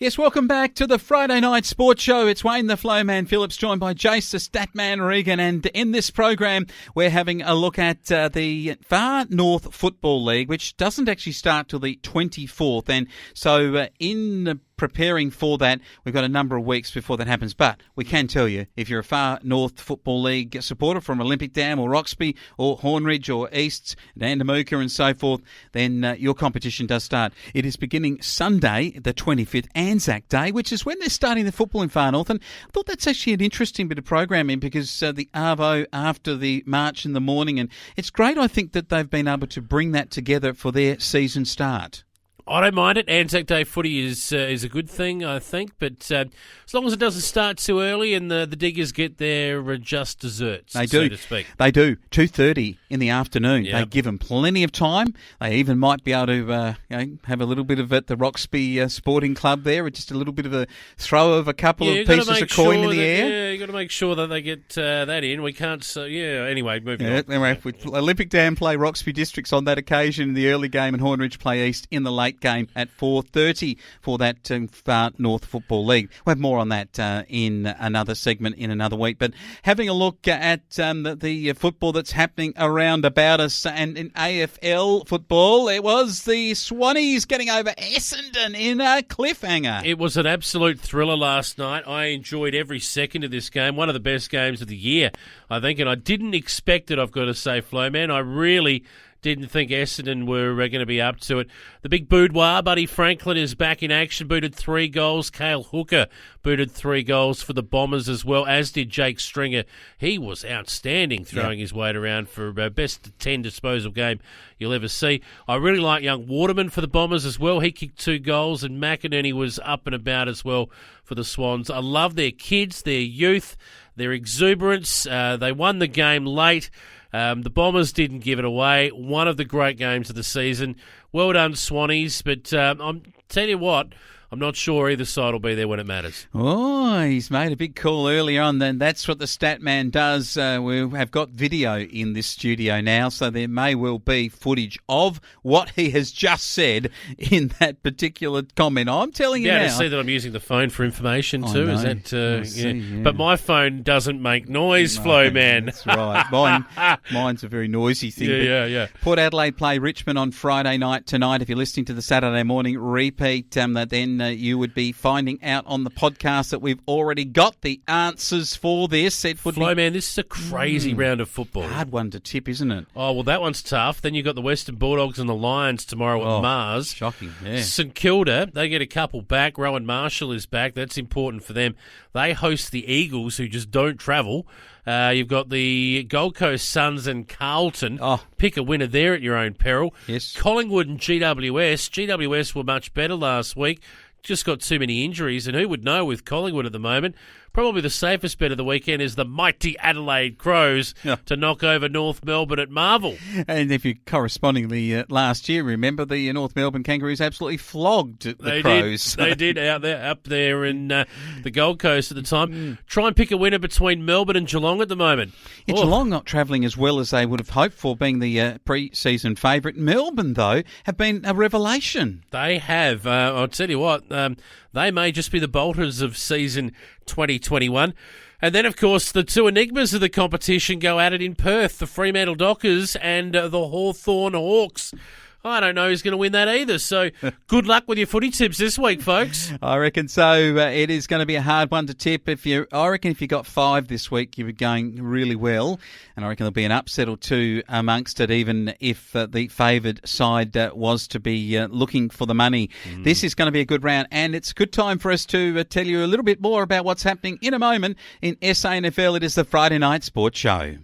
Yes, welcome back to the Friday Night Sports Show. It's Wayne the Flowman Phillips, joined by Jase, the Statman, Regan, and in this program we're having a look at the Far North Football League, which doesn't actually start till the 24th, and so in preparing for that, we've got a number of weeks before that happens. But we can tell you, if you're a Far North Football League supporter from Olympic Dam or Roxby or Hornridge or Easts, Nandamuka and so forth, then your competition does start. It is beginning Sunday, the 25th, ANZAC Day, which is when they're starting the football in Far North. And I thought that's actually an interesting bit of programming because the Arvo after the march in the morning, and it's great, I think, that they've been able to bring that together for their season start. I don't mind it. ANZAC Day footy is a good thing, I think, but as long as it doesn't start too early and the diggers get their just desserts, so to speak. They do. 2:30 in the afternoon. Yep. They give them plenty of time. They even might be able to have a little bit of it at the Roxby Sporting Club there, or just a little bit of a throw of a couple of pieces of coin in the air. Yeah, you've got to make sure that they get that in. We can't, anyway, moving on. Anyway, Olympic Dam play Roxby Districts on that occasion in the early game, and Hornridge play East in the late game at 4:30 for that Far North Football League. We'll have more on that in another segment in another week. But having a look at the football that's happening around about us, and in AFL football, it was the Swannies getting over Essendon in a cliffhanger. It was an absolute thriller last night. I enjoyed every second of this game. One of the best games of the year, I think, and I didn't expect it, I've got to say, Flowman. I really didn't think Essendon were going to be up to it. The big boudoir, Buddy Franklin, is back in action, booted 3 goals. Cale Hooker booted 3 goals for the Bombers as well, as did Jake Stringer. He was outstanding throwing his weight around for best 10 disposal game you'll ever see. I really like young Waterman for the Bombers as well. He kicked 2 goals, and McInerney was up and about as well for the Swans. I love their kids, their youth, their exuberance. They won the game late. The Bombers didn't give it away. One of the great games of the season. Well done, Swannies. But I'm tell you what, I'm not sure either side will be there when it matters. Oh, he's made a big call earlier on. Then that's what the Statman does. We have got video in this studio now, so there may well be footage of what he has just said in that particular comment. I'm telling you now. Yeah, to see that I'm using the phone for information too. Know. Is that? Yeah. But my phone doesn't make noise, Flowman. That's right. Mine's a very noisy thing. Yeah. Port Adelaide play Richmond on Friday night tonight. If you're listening to the Saturday morning repeat, then you would be finding out on the podcast that we've already got the answers for this. Flowman, this is a crazy round of football. Hard one to tip, isn't it? Oh, well, that one's tough. Then you've got the Western Bulldogs and the Lions tomorrow at Mars. Shocking, yeah. St Kilda, they get a couple back. Rowan Marshall is back. That's important for them. They host the Eagles, who just don't travel. You've got the Gold Coast Suns and Carlton. Pick a winner there at your own peril. Yes. Collingwood and GWS. GWS were much better last week. Just got too many injuries, and who would know with Collingwood at the moment? Probably the safest bet of the weekend is the mighty Adelaide Crows to knock over North Melbourne at Marvel. And if you correspondingly last year, remember the North Melbourne Kangaroos absolutely flogged the Crows. They did up there in the Gold Coast at the time. Try and pick a winner between Melbourne and Geelong at the moment. Geelong not travelling as well as they would have hoped for, being the pre-season favourite. Melbourne, though, have been a revelation. They have. I'll tell you what, they may just be the bolters of season 2021. And then, of course, the two enigmas of the competition go at it in Perth, the Fremantle Dockers and the Hawthorn Hawks. I don't know who's going to win that either. So good luck with your footy tips this week, folks. I reckon so. It is going to be a hard one to tip. I reckon if you got 5 this week, you were going really well. And I reckon there'll be an upset or two amongst it, even if the favoured side was to be looking for the money. This is going to be a good round, and it's a good time for us to tell you a little bit more about what's happening in a moment in SANFL. It is the Friday Night Sports Show.